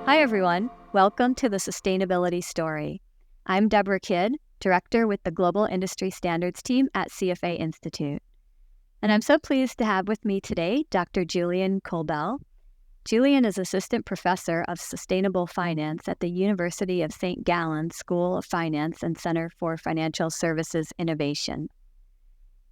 Hi, everyone. Welcome to the Sustainability Story. I'm Deborah Kidd, Director with the Global Industry Standards Team at CFA Institute. And I'm so pleased to have with me today Dr. Julian Kölbel. Julian is Assistant Professor of Sustainable Finance at the University of St. Gallen School of Finance and Center for Financial Services Innovation.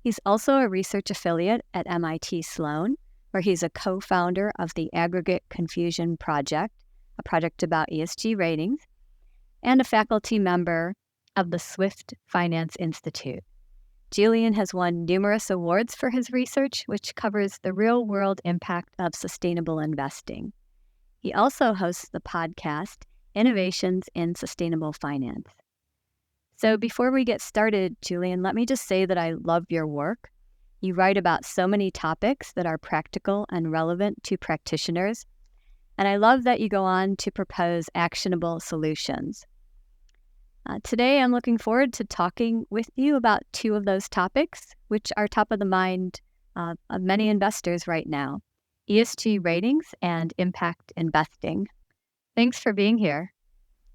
He's also a research affiliate at MIT Sloan, where he's a co-founder of the Aggregate Confusion Project, a project about ESG ratings, and a faculty member of the Swift Finance Institute. Julian has won numerous awards for his research, which covers the real-world impact of sustainable investing. He also hosts the podcast, Innovations in Sustainable Finance. So before we get started, Julian, let me just say that I love your work. You write about so many topics that are practical and relevant to practitioners, and I love that you go on to propose actionable solutions. Today, I'm looking forward to talking with you about two of those topics, which are top of the mind of many investors right now: ESG ratings and impact investing. Thanks for being here.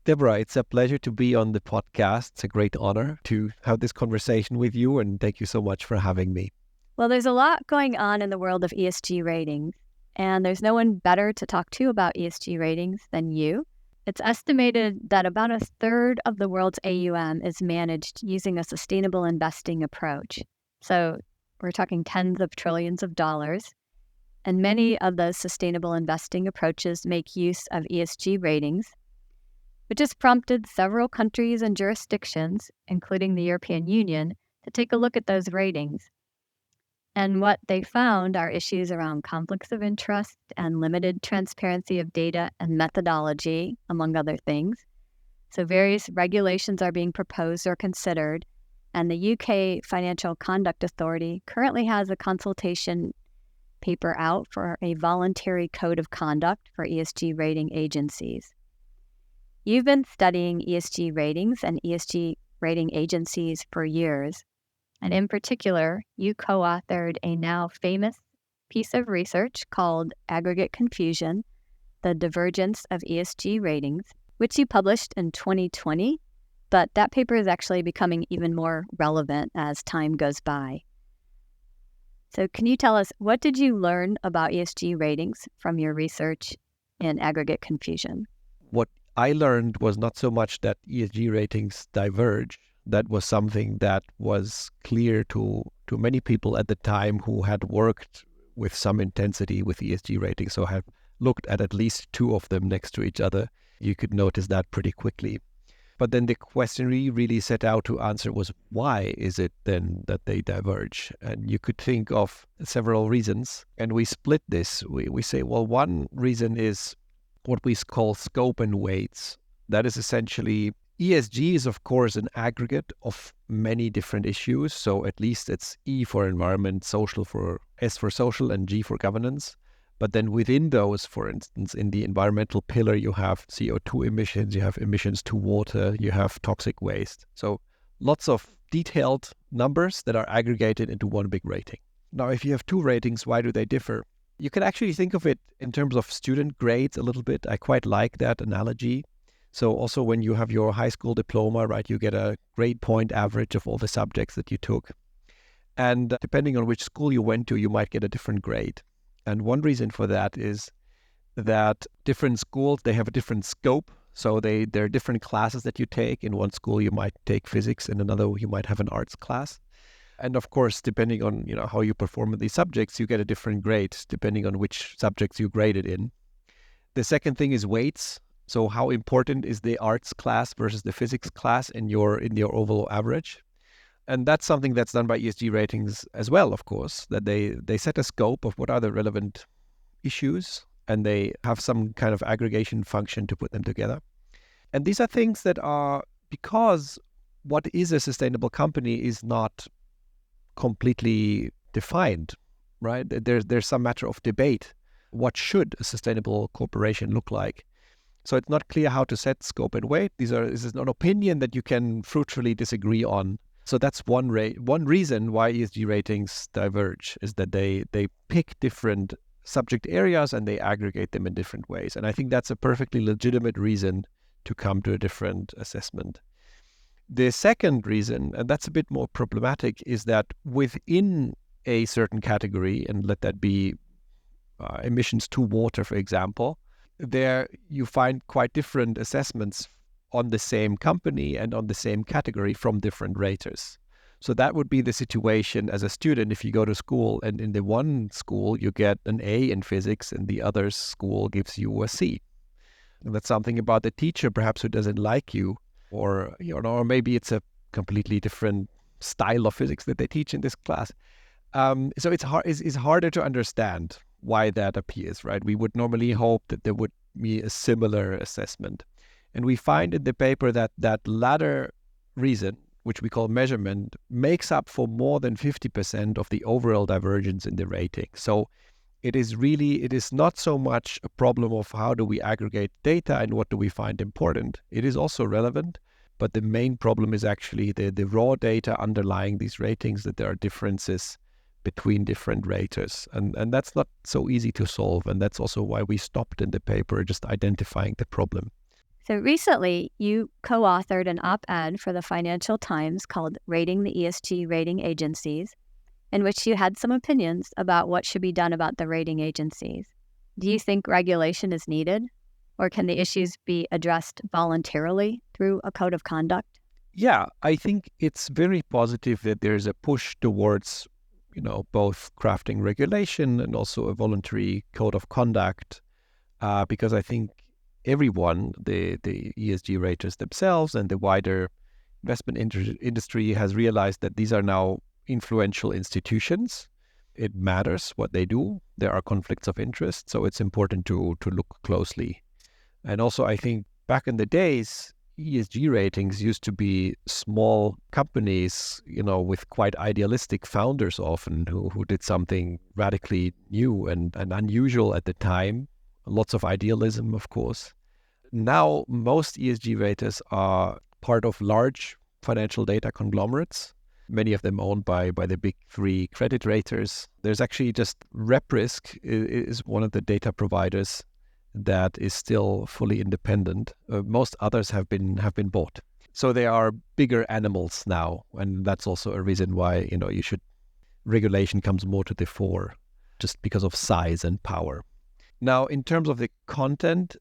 Deborah, it's a pleasure to be on the podcast. It's a great honor to have this conversation with you, and thank you so much for having me. Well, there's a lot going on in the world of ESG ratings, and there's no one better to talk to about ESG ratings than you. It's estimated that about a third of the world's AUM is managed using a sustainable investing approach. So we're talking tens of trillions of dollars. And many of those sustainable investing approaches make use of ESG ratings, which has prompted several countries and jurisdictions, including the European Union, to take a look at those ratings. And what they found are issues around conflicts of interest and limited transparency of data and methodology, among other things. So various regulations are being proposed or considered, and the UK Financial Conduct Authority currently has a consultation paper out for a voluntary code of conduct for ESG rating agencies. You've been studying ESG ratings and ESG rating agencies for years. And in particular, you co-authored a now famous piece of research called Aggregate Confusion, the Divergence of ESG Ratings, which you published in 2020, but that paper is actually becoming even more relevant as time goes by. So can you tell us, what did you learn about ESG ratings from your research in Aggregate Confusion? What I learned was not so much that ESG ratings diverge. That was something that was clear to many people at the time who had worked with some intensity with ESG ratings, so have looked at least two of them next to each other. You could notice that pretty quickly. But then the question we really set out to answer was, why is it then that they diverge? And you could think of several reasons. And we split this. We say, well, one reason is what we call scope and weights. That is essentially, ESG is, of course, an aggregate of many different issues. So at least it's E for environment, S for social, and G for governance. But then within those, for instance, in the environmental pillar, you have CO2 emissions, you have emissions to water, you have toxic waste. So lots of detailed numbers that are aggregated into one big rating. Now, if you have two ratings, why do they differ? You can actually think of it in terms of student grades a little bit. I quite like that analogy. So also when you have your high school diploma, right, you get a grade point average of all the subjects that you took. And depending on which school you went to, you might get a different grade. And one reason for that is that different schools, they have a different scope. So there are different classes that you take. In one school, you might take physics. In another, you might have an arts class. And of course, depending on how you perform in these subjects, you get a different grade depending on which subjects you graded in. The second thing is weights. So how important is the arts class versus the physics class in your overall average? And that's something that's done by ESG ratings as well, of course, that they set a scope of what are the relevant issues, and they have some kind of aggregation function to put them together. And these are things that are, because what is a sustainable company is not completely defined, right? There's some matter of debate. What should a sustainable corporation look like? So it's not clear how to set scope and weight. This is an opinion that you can fruitfully disagree on. So that's one reason why ESG ratings diverge, is that they pick different subject areas and they aggregate them in different ways. And I think that's a perfectly legitimate reason to come to a different assessment. The second reason, and that's a bit more problematic, is that within a certain category, and let that be emissions to water, for example, there you find quite different assessments on the same company and on the same category from different raters. So that would be the situation as a student if you go to school and in the one school you get an A in physics and the other school gives you a C. And that's something about the teacher perhaps who doesn't like you, or or maybe it's a completely different style of physics that they teach in this class. So it's harder to understand why that appears, right? We would normally hope that there would be a similar assessment. And we find in the paper that that latter reason, which we call measurement, makes up for more than 50% of the overall divergence in the rating. So it is not so much a problem of how do we aggregate data and what do we find important. It is also relevant, but the main problem is actually the raw data underlying these ratings, that there are differences between different raters. And that's not so easy to solve. And that's also why we stopped in the paper just identifying the problem. So recently, you co-authored an op-ed for the Financial Times called Rating the ESG Rating Agencies, in which you had some opinions about what should be done about the rating agencies. Do you think regulation is needed, or can the issues be addressed voluntarily through a code of conduct? Yeah, I think it's very positive that there's a push towards both crafting regulation and also a voluntary code of conduct, because I think everyone, the ESG raters themselves and the wider investment industry has realized that these are now influential institutions. It matters what they do. There are conflicts of interest, so it's important to look closely. And also, I think back in the days, ESG ratings used to be small companies, with quite idealistic founders often who did something radically new and unusual at the time. Lots of idealism, of course. Now, most ESG raters are part of large financial data conglomerates, many of them owned by the big three credit raters. There's actually just RepRisk is one of the data providers that is still fully independent. Most others have been bought. So they are bigger animals now, and that's also a reason why regulation comes more to the fore, just because of size and power. Now, in terms of the content,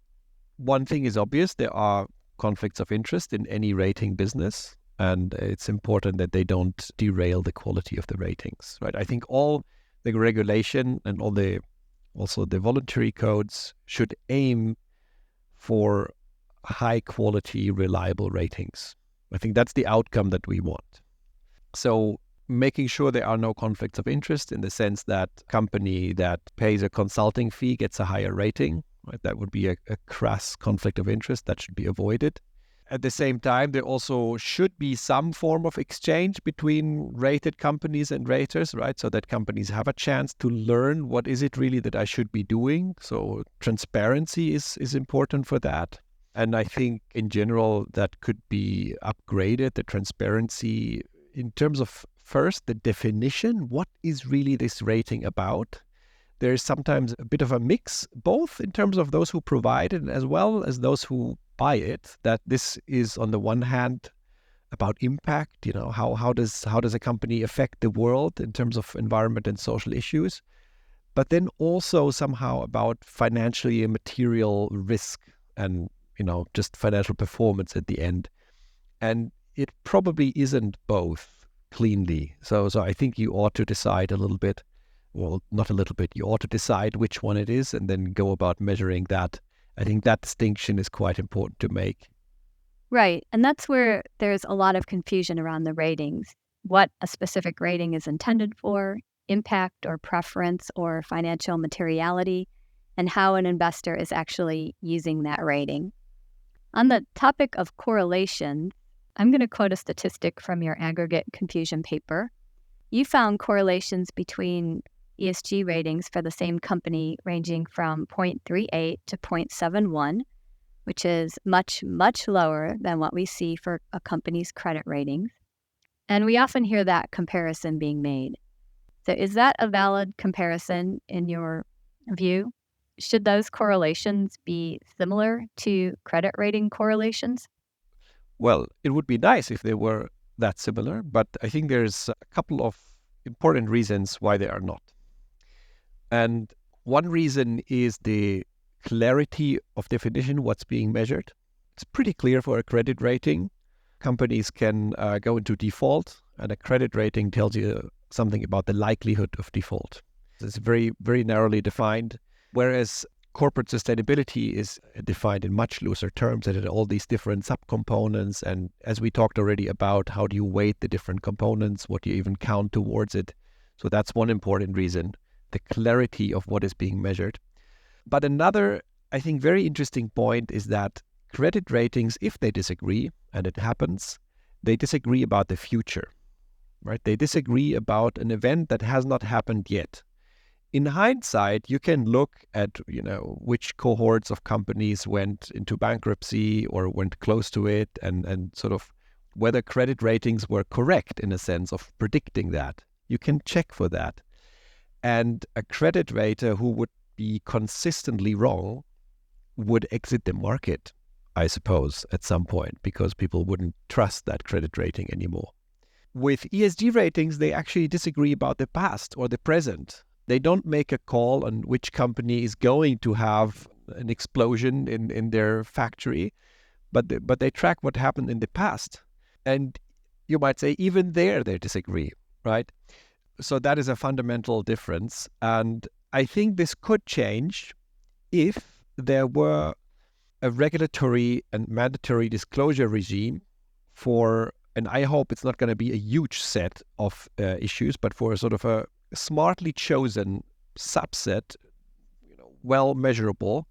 one thing is obvious: there are conflicts of interest in any rating business, and it's important that they don't derail the quality of the ratings. Right? I think all the regulation and also the voluntary codes should aim for high quality, reliable ratings. I think that's the outcome that we want. So making sure there are no conflicts of interest in the sense that company that pays a consulting fee gets a higher rating, right? That would be a crass conflict of interest that should be avoided. At the same time, there also should be some form of exchange between rated companies and raters, right? So that companies have a chance to learn what is it really that I should be doing. So transparency is important for that. And I think in general, that could be upgraded, the transparency in terms of first, the definition. What is really this rating about? There is sometimes a bit of a mix, both in terms of those who provide it as well as those who buy it, that this is on the one hand about impact, how does a company affect the world in terms of environment and social issues, but then also somehow about financially and material risk and just financial performance at the end. And it probably isn't both cleanly. So I think you ought to decide a little bit, well, not a little bit, you ought to decide which one it is and then go about measuring that. I think that distinction is quite important to make. Right. And that's where there's a lot of confusion around the ratings. What a specific rating is intended for, impact or preference or financial materiality, and how an investor is actually using that rating. On the topic of correlation, I'm going to quote a statistic from your Aggregate Confusion paper. You found correlations between ESG ratings for the same company ranging from 0.38 to 0.71, which is much, much lower than what we see for a company's credit ratings. And we often hear that comparison being made. So is that a valid comparison in your view, should those correlations be similar to credit rating correlations? Well, it would be nice if they were that similar, but I think there's a couple of important reasons why they are not. And one reason is the clarity of definition, what's being measured. It's pretty clear for a credit rating. Companies can go into default, and a credit rating tells you something about the likelihood of default. It's very, very narrowly defined, whereas corporate sustainability is defined in much looser terms and in all these different subcomponents. And as we talked already about, how do you weight the different components? What do you even count towards it? So that's one important reason, the clarity of what is being measured. But another, I think, very interesting point is that credit ratings, if they disagree, and it happens, they disagree about the future, right? They disagree about an event that has not happened yet. In hindsight, you can look at, which cohorts of companies went into bankruptcy or went close to it, and sort of whether credit ratings were correct in a sense of predicting that. You can check for that. And a credit rater who would be consistently wrong would exit the market, I suppose, at some point, because people wouldn't trust that credit rating anymore. With ESG ratings, they actually disagree about the past or the present. They don't make a call on which company is going to have an explosion in their factory, but they track what happened in the past. And you might say even there they disagree, right? So that is a fundamental difference. And I think this could change if there were a regulatory and mandatory disclosure regime for, and I hope it's not going to be a huge set of issues, but for a sort of a smartly chosen subset, well measurable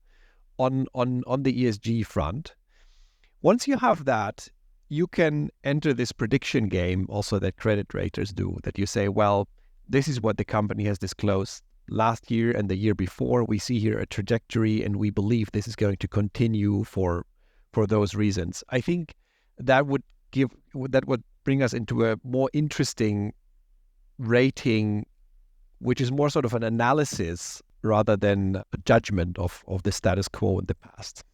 on the ESG front. Once you have that, you can enter this prediction game also that credit raters do, that you say, well, this is what the company has disclosed last year and the year before. We see here a trajectory and we believe this is going to continue for those reasons. I think that would bring us into a more interesting rating, which is more sort of an analysis rather than a judgment of the status quo in the past.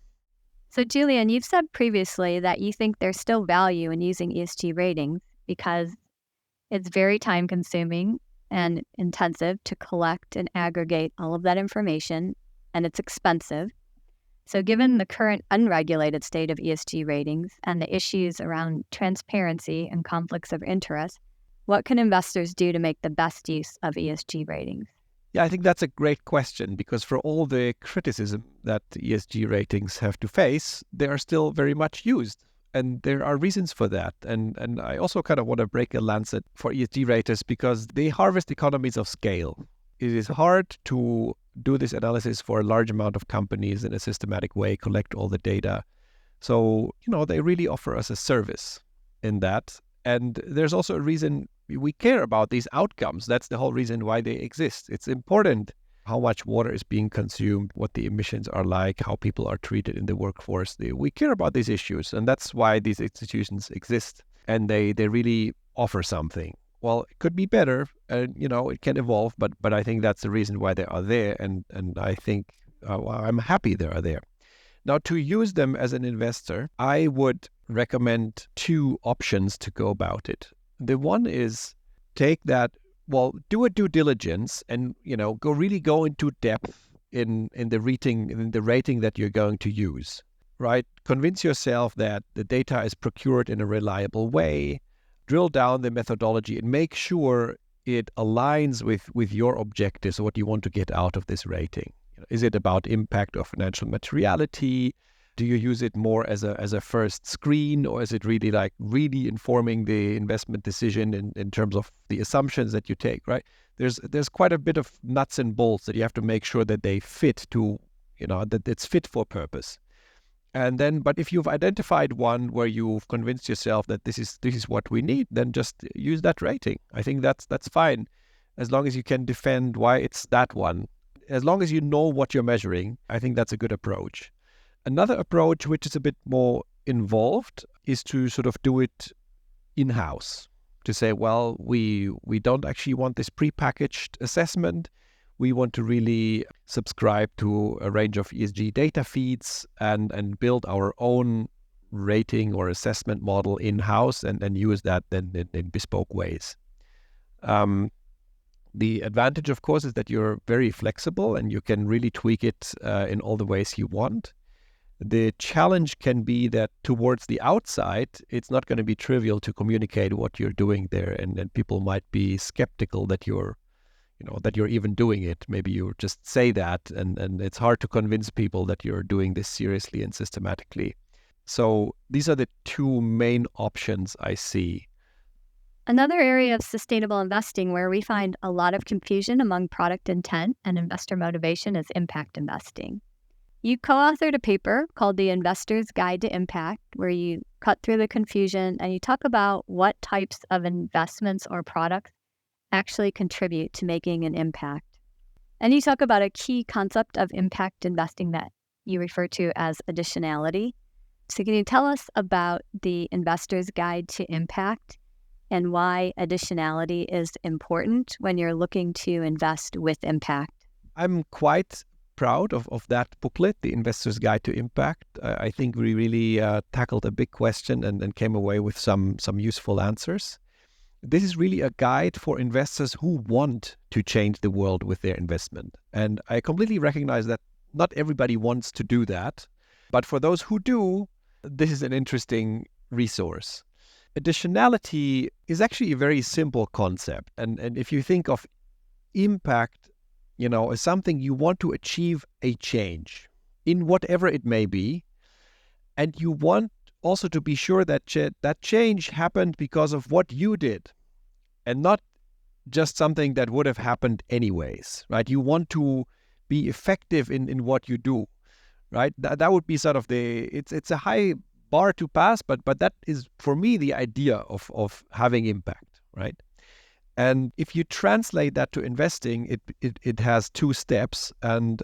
So Julian, you've said previously that you think there's still value in using ESG ratings because it's very time consuming and intensive to collect and aggregate all of that information, and it's expensive. So given the current unregulated state of ESG ratings and the issues around transparency and conflicts of interest, what can investors do to make the best use of ESG ratings? Yeah, I think that's a great question, because for all the criticism that ESG ratings have to face, they are still very much used. And there are reasons for that. And I also kind of want to break a lance for ESG raters because they harvest economies of scale. It is hard to do this analysis for a large amount of companies in a systematic way, collect all the data. So, they really offer us a service in that. And there's also a reason we care about these outcomes. That's the whole reason why they exist. It's important how much water is being consumed, what the emissions are like, how people are treated in the workforce. We care about these issues, and that's why these institutions exist. And they really offer something. Well, it could be better, and it can evolve, but I think that's the reason why they are there, and I think I'm happy they are there. Now, to use them as an investor, I would recommend two options to go about it. The one is take that, do a due diligence and, go into depth in the rating that you're going to use, right? Convince yourself that the data is procured in a reliable way, drill down the methodology and make sure it aligns with your objectives, what you want to get out of this rating. Is it about impact or financial materiality? Do you use it more as a first screen, or is it really informing the investment decision in terms of the assumptions that you take, right? There's quite a bit of nuts and bolts that you have to make sure that they fit to, that it's fit for purpose. And then, but if you've identified one where you've convinced yourself that this is what we need, then just use that rating. I think that's fine, as long as you can defend why it's that one. As long as you know what you're measuring, I think that's a good approach. Another approach, which is a bit more involved, is to sort of do it in-house. To say, well, we don't actually want this prepackaged assessment. We want to really subscribe to a range of ESG data feeds and build our own rating or assessment model in-house and use that then in bespoke ways. The advantage, of course, is that you're very flexible and you can really tweak it in all the ways you want. The challenge can be that towards the outside, it's not going to be trivial to communicate what you're doing there, and people might be skeptical that you're even doing it. Maybe you just say that, and it's hard to convince people that you're doing this seriously and systematically. So these are the two main options I see. Another area of sustainable investing where we find a lot of confusion among product intent and investor motivation is impact investing. You co-authored a paper called The Investor's Guide to Impact, where you cut through the confusion and you talk about what types of investments or products actually contribute to making an impact. And you talk about a key concept of impact investing that you refer to as additionality. So can you tell us about The Investor's Guide to Impact and why additionality is important when you're looking to invest with impact? I'm quite proud of that booklet, The Investor's Guide to Impact. I think we really tackled a big question and came away with some useful answers. This is really a guide for investors who want to change the world with their investment. And I completely recognize that not everybody wants to do that. But for those who do, this is an interesting resource. Additionality is actually a very simple concept. And if you think of impact, as something you want to achieve a change in whatever it may be, and you want also to be sure that that change happened because of what you did and not just something that would have happened anyways, right? You want to be effective in what you do, right? That would be sort of it's a high bar to pass, but that is for me the idea of having impact, right? And if you translate that to investing, it has two steps. And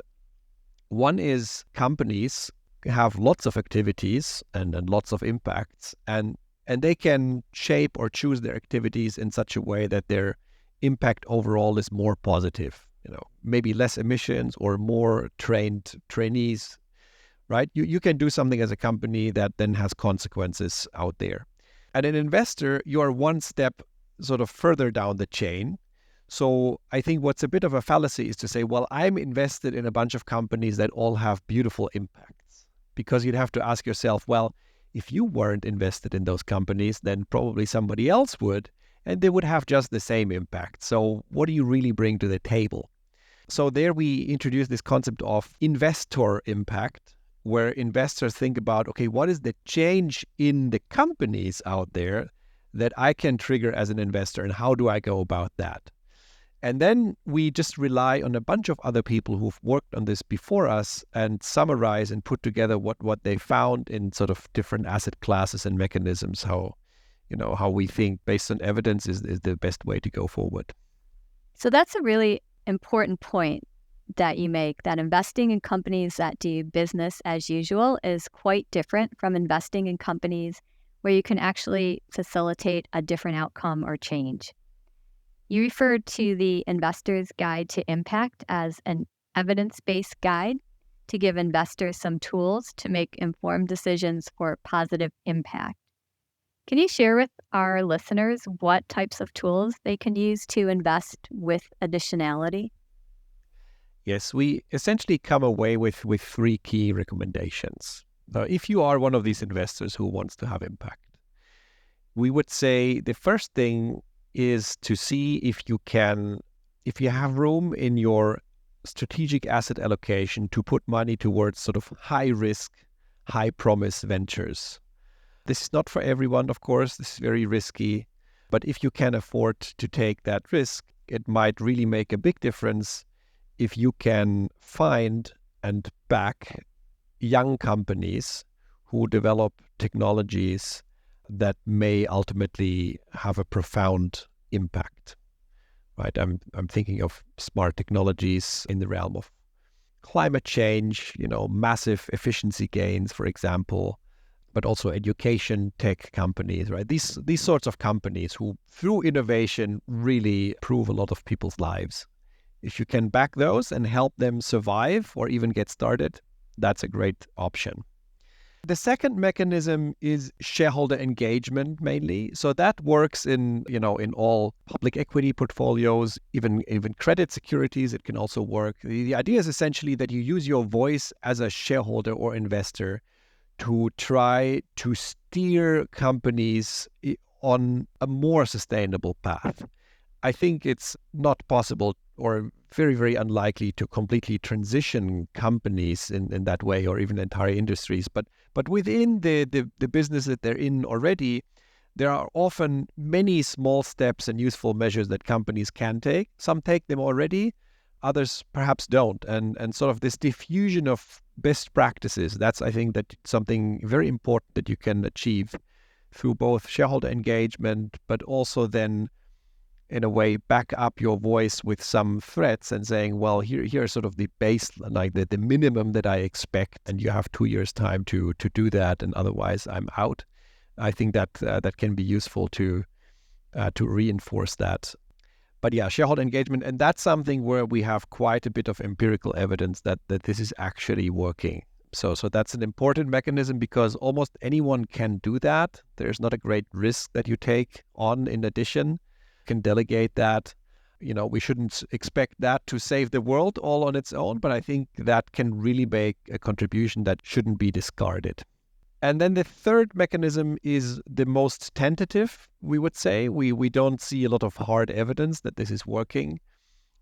one is companies have lots of activities and lots of impacts, and they can shape or choose their activities in such a way that their impact overall is more positive. Maybe less emissions or more trained trainees, right? You can do something as a company that then has consequences out there. And an investor, you are one step sort of further down the chain. So I think what's a bit of a fallacy is to say, well, I'm invested in a bunch of companies that all have beautiful impacts. Because you'd have to ask yourself, well, if you weren't invested in those companies, then probably somebody else would, and they would have just the same impact. So what do you really bring to the table? So there we introduce this concept of investor impact, where investors think about, okay, what is the change in the companies out there that I can trigger as an investor, and how do I go about that? And then we just rely on a bunch of other people who've worked on this before us and summarize and put together what they found in sort of different asset classes and mechanisms, how we think based on evidence is the best way to go forward. So that's a really important point that you make, that investing in companies that do business as usual is quite different from investing in companies where you can actually facilitate a different outcome or change. You referred to the Investor's Guide to Impact as an evidence-based guide to give investors some tools to make informed decisions for positive impact. Can you share with our listeners what types of tools they can use to invest with additionality? Yes, we essentially come away with three key recommendations. If you are one of these investors who wants to have impact, we would say the first thing is to see if you have room in your strategic asset allocation to put money towards sort of high risk, high promise ventures. This is not for everyone, of course. This is very risky. But if you can afford to take that risk, it might really make a big difference if you can find and back young companies who develop technologies that may ultimately have a profound impact, right? I'm thinking of smart technologies in the realm of climate change, massive efficiency gains, for example, but also education tech companies, right? These sorts of companies who, through innovation, really improve a lot of people's lives. If you can back those and help them survive or even get started, that's a great option. The second mechanism is shareholder engagement mainly. So that works in all public equity portfolios, even credit securities. It can also work. The idea is essentially that you use your voice as a shareholder or investor to try to steer companies on a more sustainable path. I think it's not possible or very, very unlikely to completely transition companies in that way, or even entire industries. But within the business that they're in already, there are often many small steps and useful measures that companies can take. Some take them already, others perhaps don't. And sort of this diffusion of best practices, that's, I think, that something very important that you can achieve through both shareholder engagement, but also then in a way back up your voice with some threats and saying, well, here's sort of the base, like the minimum that I expect, and you have 2 years time to do that, and otherwise I'm out. I think that that can be useful to reinforce that. But yeah, shareholder engagement, and that's something where we have quite a bit of empirical evidence that this is actually working. So that's an important mechanism because almost anyone can do that. There's not a great risk that you take on in addition. Can delegate that. We shouldn't expect that to save the world all on its own, but I think that can really make a contribution that shouldn't be discarded. And then the third mechanism is the most tentative, we would say. We don't see a lot of hard evidence that this is working.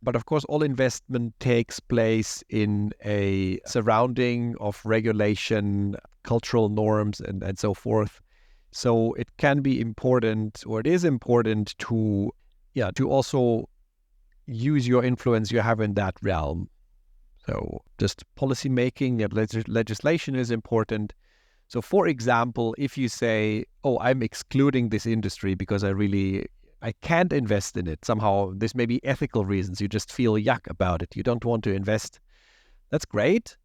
But of course, all investment takes place in a surrounding of regulation, cultural norms, and so forth. So it can be important, or it is important to also use your influence you have in that realm. So just policy making, legislation is important. So for example, if you say, oh, I'm excluding this industry because I can't invest in it. Somehow this may be ethical reasons. You just feel yuck about it. You don't want to invest. That's great.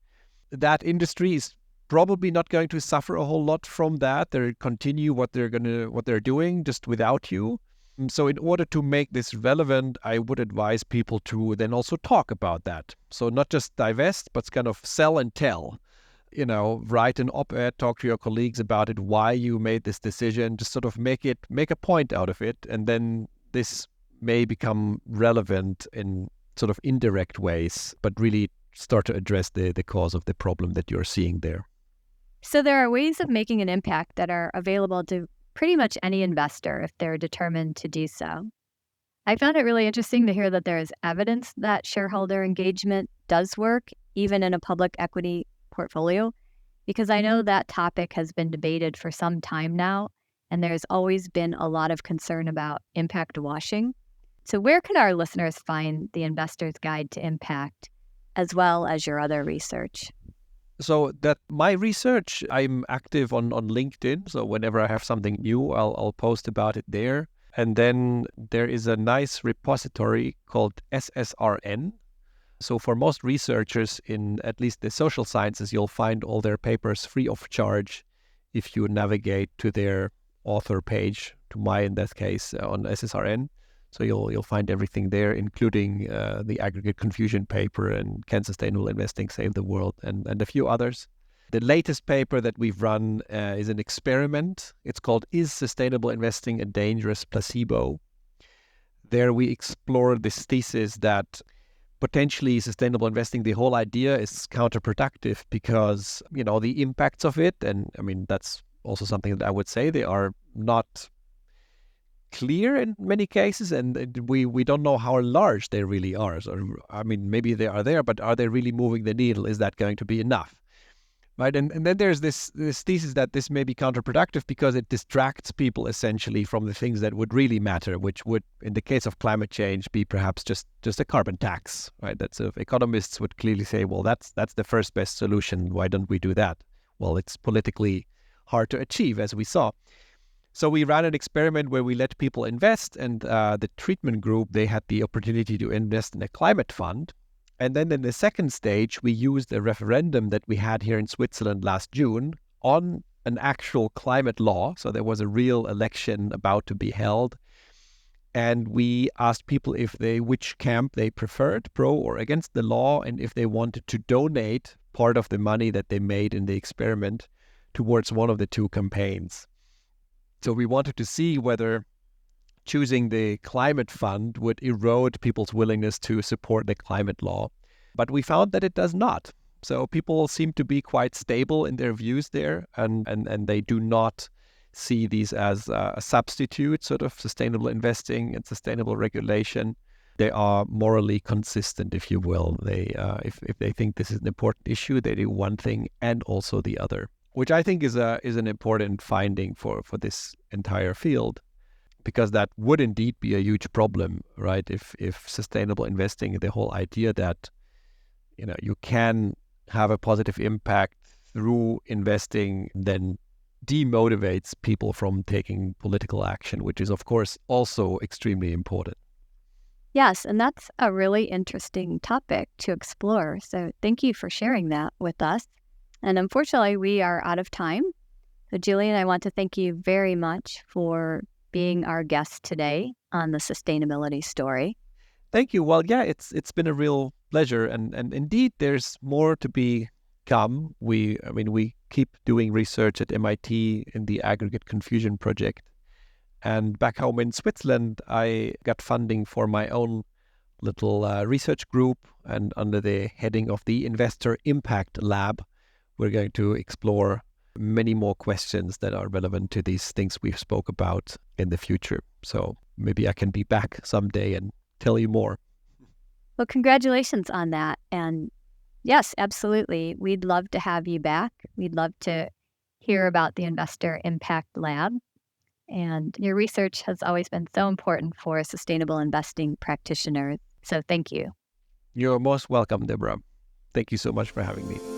That industry is probably not going to suffer a whole lot from that. They continue what they're doing just without you. So in order to make this relevant, I would advise people to then also talk about that. So not just divest, but kind of sell and tell. Write an op-ed, talk to your colleagues about it, why you made this decision, just sort of make a point out of it. And then this may become relevant in sort of indirect ways, but really start to address the cause of the problem that you're seeing there. So there are ways of making an impact that are available to pretty much any investor if they're determined to do so. I found it really interesting to hear that there is evidence that shareholder engagement does work, even in a public equity portfolio, because I know that topic has been debated for some time now, and there's always been a lot of concern about impact washing. So where can our listeners find the Investor's Guide to Impact, as well as your other research? So that my research, I'm active on LinkedIn. So whenever I have something new, I'll post about it there. And then there is a nice repository called SSRN. So for most researchers in at least the social sciences, you'll find all their papers free of charge if you navigate to their author page, to my, in that case, on SSRN. So you'll find everything there, including the Aggregate Confusion paper and Can Sustainable Investing Save the World, and a few others. The latest paper that we've run is an experiment. It's called Is Sustainable Investing a Dangerous Placebo? There we explore this thesis that potentially sustainable investing, the whole idea is counterproductive because, the impacts of it, and I mean, that's also something that I would say, they are not clear in many cases, and we don't know how large they really are. So, I mean, maybe they are there, but are they really moving the needle? Is that going to be enough? Right, and then there's this thesis that this may be counterproductive because it distracts people essentially from the things that would really matter, which would, in the case of climate change, be perhaps just a carbon tax. Right, that sort of economists would clearly say, well, that's the first best solution. Why don't we do that? Well, it's politically hard to achieve, as we saw. So we ran an experiment where we let people invest, and the treatment group, they had the opportunity to invest in a climate fund. And then in the second stage, we used a referendum that we had here in Switzerland last June on an actual climate law. So there was a real election about to be held. And we asked people which camp they preferred, pro or against the law, and if they wanted to donate part of the money that they made in the experiment towards one of the two campaigns. So we wanted to see whether choosing the climate fund would erode people's willingness to support the climate law. But we found that it does not. So people seem to be quite stable in their views there, and they do not see these as a substitute, sort of sustainable investing and sustainable regulation. They are morally consistent, if you will. They, if they think this is an important issue, they do one thing and also the other, which I think is an important finding for this entire field, because that would indeed be a huge problem, right? If sustainable investing, the whole idea that you can have a positive impact through investing, then demotivates people from taking political action, which is, of course, also extremely important. Yes, and that's a really interesting topic to explore. So thank you for sharing that with us. And unfortunately, we are out of time. So Julian, I want to thank you very much for being our guest today on the Sustainability Story. Thank you. Well, yeah, it's been a real pleasure, and indeed, there's more to become. We keep doing research at MIT in the Aggregate Confusion Project, and back home in Switzerland, I got funding for my own little research group, and under the heading of the Investor Impact Lab, we're going to explore many more questions that are relevant to these things we've spoke about in the future. So maybe I can be back someday and tell you more. Well, congratulations on that. And yes, absolutely. We'd love to have you back. We'd love to hear about the Investor Impact Lab. And your research has always been so important for sustainable investing practitioners. So thank you. You're most welcome, Deborah. Thank you so much for having me.